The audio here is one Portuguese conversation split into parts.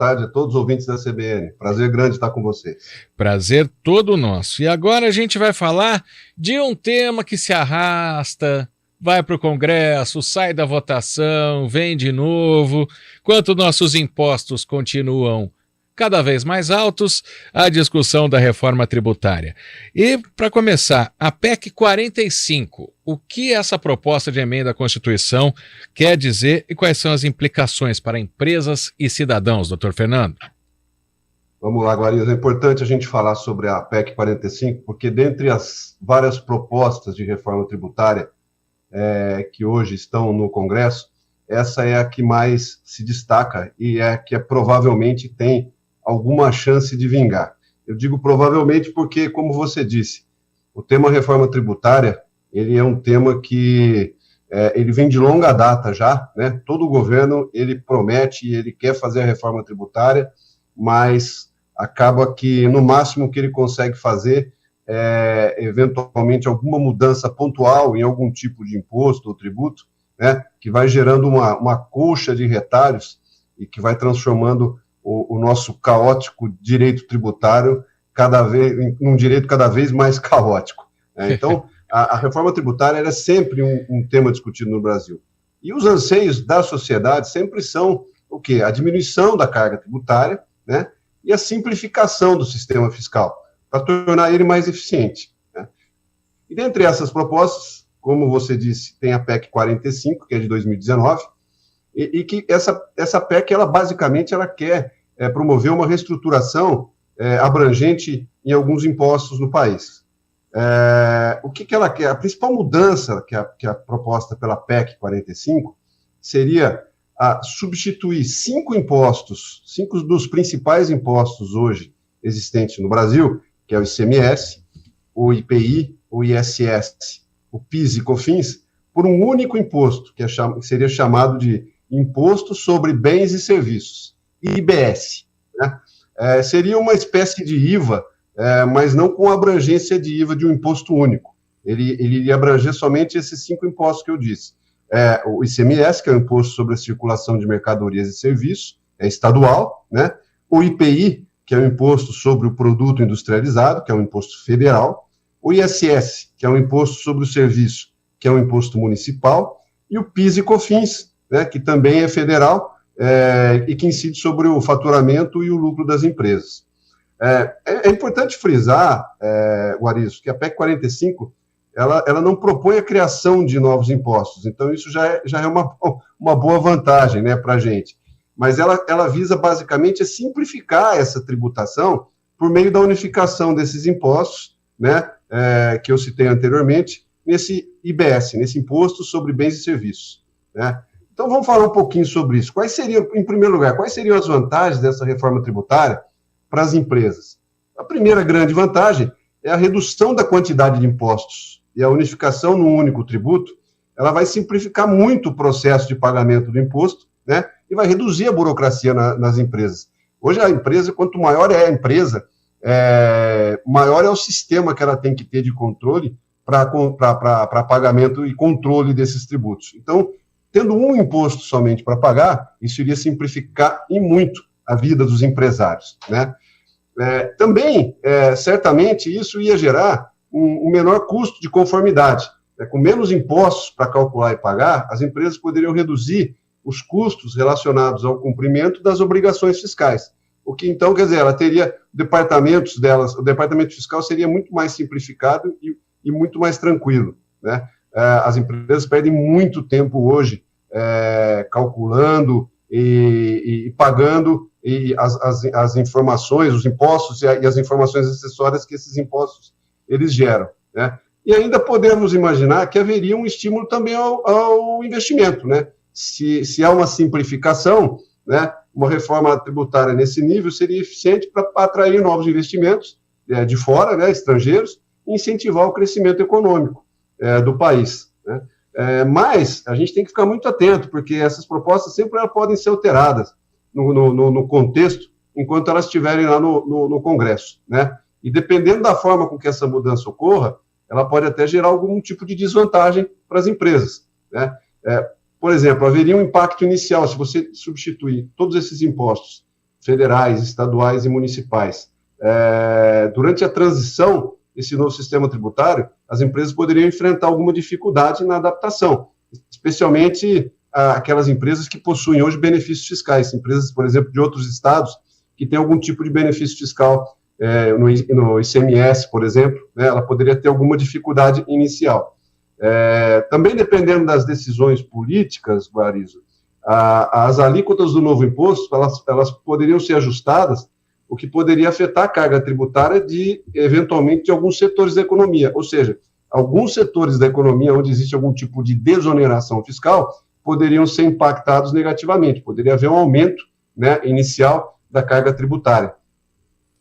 tarde a todos os ouvintes da CBN. Prazer grande estar com vocês. Prazer todo nosso. E agora a gente vai falar de um tema que se arrasta, vai para o Congresso, sai da votação, vem de novo. Enquanto nossos impostos continuam cada vez mais altos, a discussão da reforma tributária. E, para começar, a PEC 45. O que essa proposta de emenda à Constituição quer dizer e quais são as implicações para empresas e cidadãos, doutor Fernando? Vamos lá, Guariz. É importante a gente falar sobre a PEC 45, porque dentre as várias propostas de reforma tributária que hoje estão no Congresso, essa é a que mais se destaca e é a que provavelmente tem alguma chance de vingar. Eu digo provavelmente porque, como você disse, o tema reforma tributária, ele é um tema que ele vem de longa data já, né? Todo governo, ele promete e ele quer fazer a reforma tributária, mas acaba que, no máximo, que ele consegue fazer eventualmente, alguma mudança pontual em algum tipo de imposto ou tributo, né? Que vai gerando uma colcha de retalhos e que vai transformando o nosso caótico direito tributário num direito cada vez mais caótico. Né? Então, a reforma tributária é sempre um tema discutido no Brasil. E os anseios da sociedade sempre são o quê? A diminuição da carga tributária, né? E a simplificação do sistema fiscal, para tornar ele mais eficiente. Né? E dentre essas propostas, como você disse, tem a PEC 45, que é de 2019, e que essa PEC, ela basicamente, ela quer promover uma reestruturação abrangente em alguns impostos no país. O que ela quer? A principal mudança que é proposta pela PEC 45 seria substituir 5 dos principais impostos hoje existentes no Brasil, que é o ICMS, o IPI, o ISS, o PIS e COFINS, por um único imposto, que seria chamado de Imposto sobre Bens e Serviços, IBS. Né? Seria uma espécie de IVA, mas não com abrangência de IVA de um imposto único. Ele iria abranger somente esses 5 impostos que eu disse. O ICMS, que é o Imposto sobre a Circulação de Mercadorias e Serviços, é estadual, né? O IPI, que é o Imposto sobre o Produto Industrializado, que é um imposto federal, o ISS, que é o Imposto sobre o Serviço, que é um imposto municipal, e o PIS e COFINS, né, que também é federal, e que incide sobre o faturamento e o lucro das empresas. É importante frisar, Guarizo, que a PEC 45, ela não propõe a criação de novos impostos, então isso já é uma boa vantagem, né, para a gente. Mas ela visa basicamente simplificar essa tributação por meio da unificação desses impostos, né, que eu citei anteriormente, nesse IBS, nesse Imposto sobre Bens e Serviços. Né? Então vamos falar um pouquinho sobre isso. Em primeiro lugar, quais seriam as vantagens dessa reforma tributária para as empresas? A primeira grande vantagem é a redução da quantidade de impostos e a unificação num único tributo. Ela vai simplificar muito o processo de pagamento do imposto, né? E vai reduzir a burocracia nas empresas. Hoje a empresa, quanto maior é a empresa, maior é o sistema que ela tem que ter de controle para pagamento e controle desses tributos. Então, tendo um imposto somente para pagar, isso iria simplificar e muito a vida dos empresários. Né? Também, certamente, isso ia gerar um menor custo de conformidade. Com menos impostos para calcular e pagar, as empresas poderiam reduzir os custos relacionados ao cumprimento das obrigações fiscais. O que, então, quer dizer, ela teria departamentos delas, o departamento fiscal seria muito mais simplificado e muito mais tranquilo. Né? As empresas perdem muito tempo hoje calculando e pagando as informações, os impostos e as informações acessórias que esses impostos eles geram. Né? E ainda podemos imaginar que haveria um estímulo também ao investimento. Né? Se há uma simplificação, né, uma reforma tributária nesse nível seria eficiente para atrair novos investimentos de fora, né, estrangeiros, e incentivar o crescimento econômico do país. Né? Mas a gente tem que ficar muito atento, porque essas propostas sempre podem ser alteradas no contexto, enquanto elas estiverem lá no Congresso. Né? E dependendo da forma com que essa mudança ocorra, ela pode até gerar algum tipo de desvantagem para as empresas. Né? Por exemplo, haveria um impacto inicial se você substituir todos esses impostos federais, estaduais e municipais. Durante a transição, esse novo sistema tributário, as empresas poderiam enfrentar alguma dificuldade na adaptação, especialmente aquelas empresas que possuem hoje benefícios fiscais, empresas, por exemplo, de outros estados, que têm algum tipo de benefício fiscal no ICMS, por exemplo, né, ela poderia ter alguma dificuldade inicial. Também dependendo das decisões políticas, Guarizo, as alíquotas do novo imposto, elas poderiam ser ajustadas, o que poderia afetar a carga tributária eventualmente, de alguns setores da economia, ou seja, alguns setores da economia onde existe algum tipo de desoneração fiscal poderiam ser impactados negativamente, poderia haver um aumento, né, inicial da carga tributária.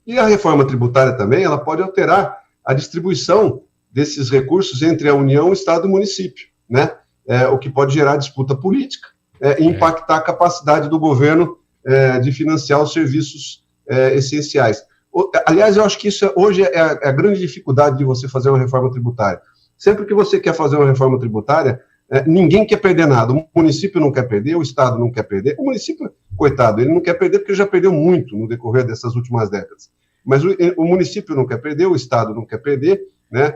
E a reforma tributária também, ela pode alterar a distribuição desses recursos entre a União, o Estado e o município, né, o que pode gerar disputa política e impactar a capacidade do governo de financiar os serviços essenciais. Aliás, eu acho que isso hoje é a grande dificuldade de você fazer uma reforma tributária. Sempre que você quer fazer uma reforma tributária, ninguém quer perder nada. O município não quer perder, o Estado não quer perder. O município, coitado, ele não quer perder porque já perdeu muito no decorrer dessas últimas décadas. Mas o município não quer perder, o Estado não quer perder, né?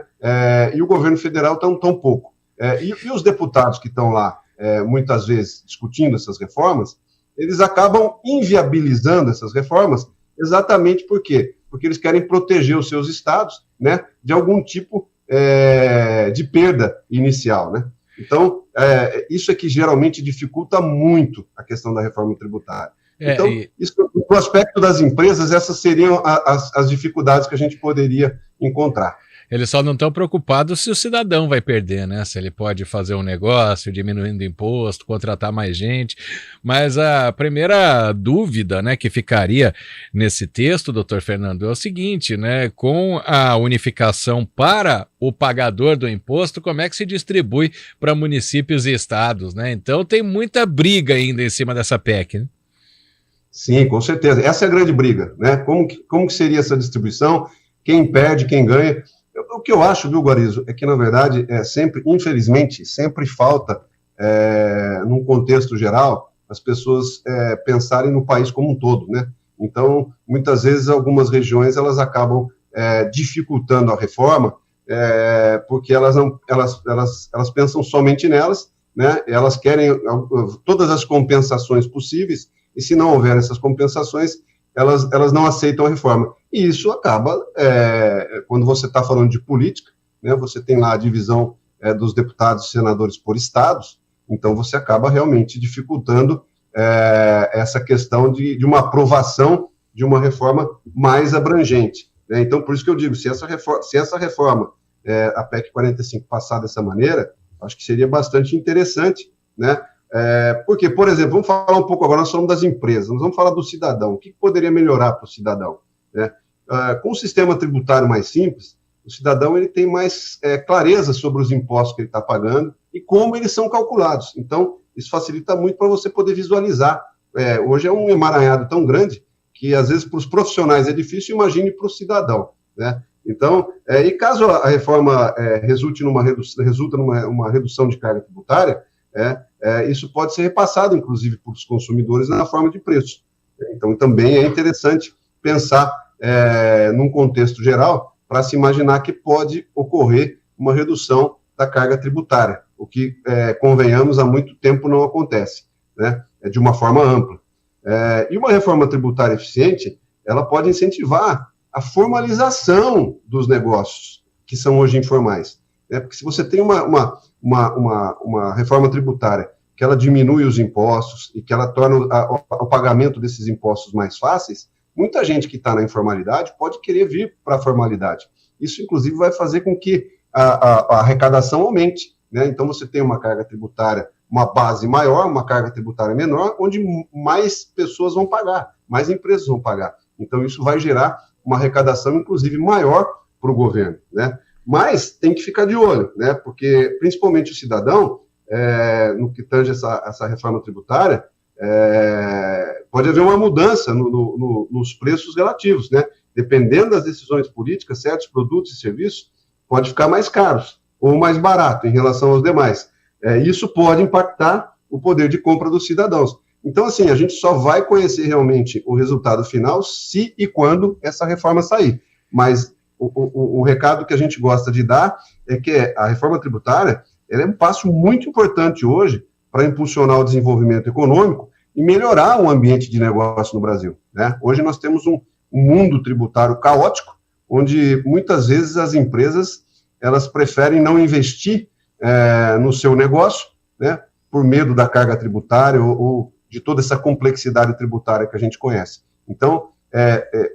E o governo federal tão pouco. E os deputados que estão lá, muitas vezes, discutindo essas reformas, eles acabam inviabilizando essas reformas. Exatamente por quê? Porque eles querem proteger os seus estados, né, de algum tipo de perda inicial, né? Então, isso é que geralmente dificulta muito a questão da reforma tributária. Então, isso, no aspecto das empresas, essas seriam as dificuldades que a gente poderia encontrar. Eles só não estão preocupados se o cidadão vai perder, né? Se ele pode fazer um negócio diminuindo imposto, contratar mais gente. Mas a primeira dúvida, né, que ficaria nesse texto, doutor Fernando, é o seguinte, né? Com a unificação para o pagador do imposto, como é que se distribui para municípios e estados, né? Então tem muita briga ainda em cima dessa PEC, né? Sim, com certeza. Essa é a grande briga, né? Como que seria essa distribuição? Quem perde, quem ganha? O que eu acho, viu, Guarizo, é que, na verdade, infelizmente, sempre falta, num contexto geral, as pessoas pensarem no país como um todo, né? Então, muitas vezes, algumas regiões, elas acabam dificultando a reforma, porque elas pensam somente nelas, né? Elas querem todas as compensações possíveis, e se não houver essas compensações, elas não aceitam a reforma. E isso acaba, quando você está falando de política, né, você tem lá a divisão dos deputados e senadores por estados, então você acaba realmente dificultando essa questão de uma aprovação de uma reforma mais abrangente, né? Então, por isso que eu digo, se essa reforma, a PEC 45, passar dessa maneira, acho que seria bastante interessante, né? Porque, por exemplo, vamos falar um pouco agora, nós falamos das empresas, nós vamos falar do cidadão. O que poderia melhorar para o cidadão, né? Com um sistema tributário mais simples, o cidadão ele tem mais clareza sobre os impostos que ele está pagando e como eles são calculados. Então, isso facilita muito para você poder visualizar. Hoje é um emaranhado tão grande que, às vezes, para os profissionais é difícil, imagine para o cidadão, né? Então, e caso a reforma resulte numa redução de carga tributária, isso pode ser repassado, inclusive, para os consumidores na forma de preço. Então, também é interessante pensar num contexto geral para se imaginar que pode ocorrer uma redução da carga tributária, o que, convenhamos, há muito tempo não acontece, né? De uma forma ampla. E uma reforma tributária eficiente, ela pode incentivar a formalização dos negócios que são hoje informais. Porque se você tem uma reforma tributária que ela diminui os impostos e que ela torna o pagamento desses impostos mais fáceis, muita gente que está na informalidade pode querer vir para a formalidade. Isso, inclusive, vai fazer com que a arrecadação aumente, né? Então, você tem uma carga tributária, uma base maior, uma carga tributária menor, onde mais pessoas vão pagar, mais empresas vão pagar. Então, isso vai gerar uma arrecadação, inclusive, maior para o governo, né? Mas tem que ficar de olho, né? Porque, principalmente o cidadão, no que tange essa reforma tributária, pode haver uma mudança nos preços relativos, né? Dependendo das decisões políticas, certos produtos e serviços podem ficar mais caros ou mais baratos em relação aos demais. Isso pode impactar o poder de compra dos cidadãos. Então, assim, a gente só vai conhecer realmente o resultado final se e quando essa reforma sair. Mas o recado que a gente gosta de dar é que a reforma tributária ela é um passo muito importante hoje para impulsionar o desenvolvimento econômico e melhorar o ambiente de negócio no Brasil, né? Hoje nós temos um mundo tributário caótico, onde muitas vezes as empresas elas preferem não investir no seu negócio, né, por medo da carga tributária ou de toda essa complexidade tributária que a gente conhece. Então,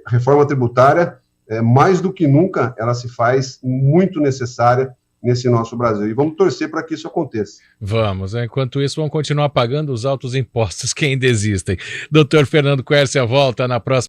reforma tributária, mais do que nunca, ela se faz muito necessária nesse nosso Brasil. E vamos torcer para que isso aconteça. Vamos. Enquanto isso, vamos continuar pagando os altos impostos que ainda existem. Doutor Fernando Quercia volta na próxima.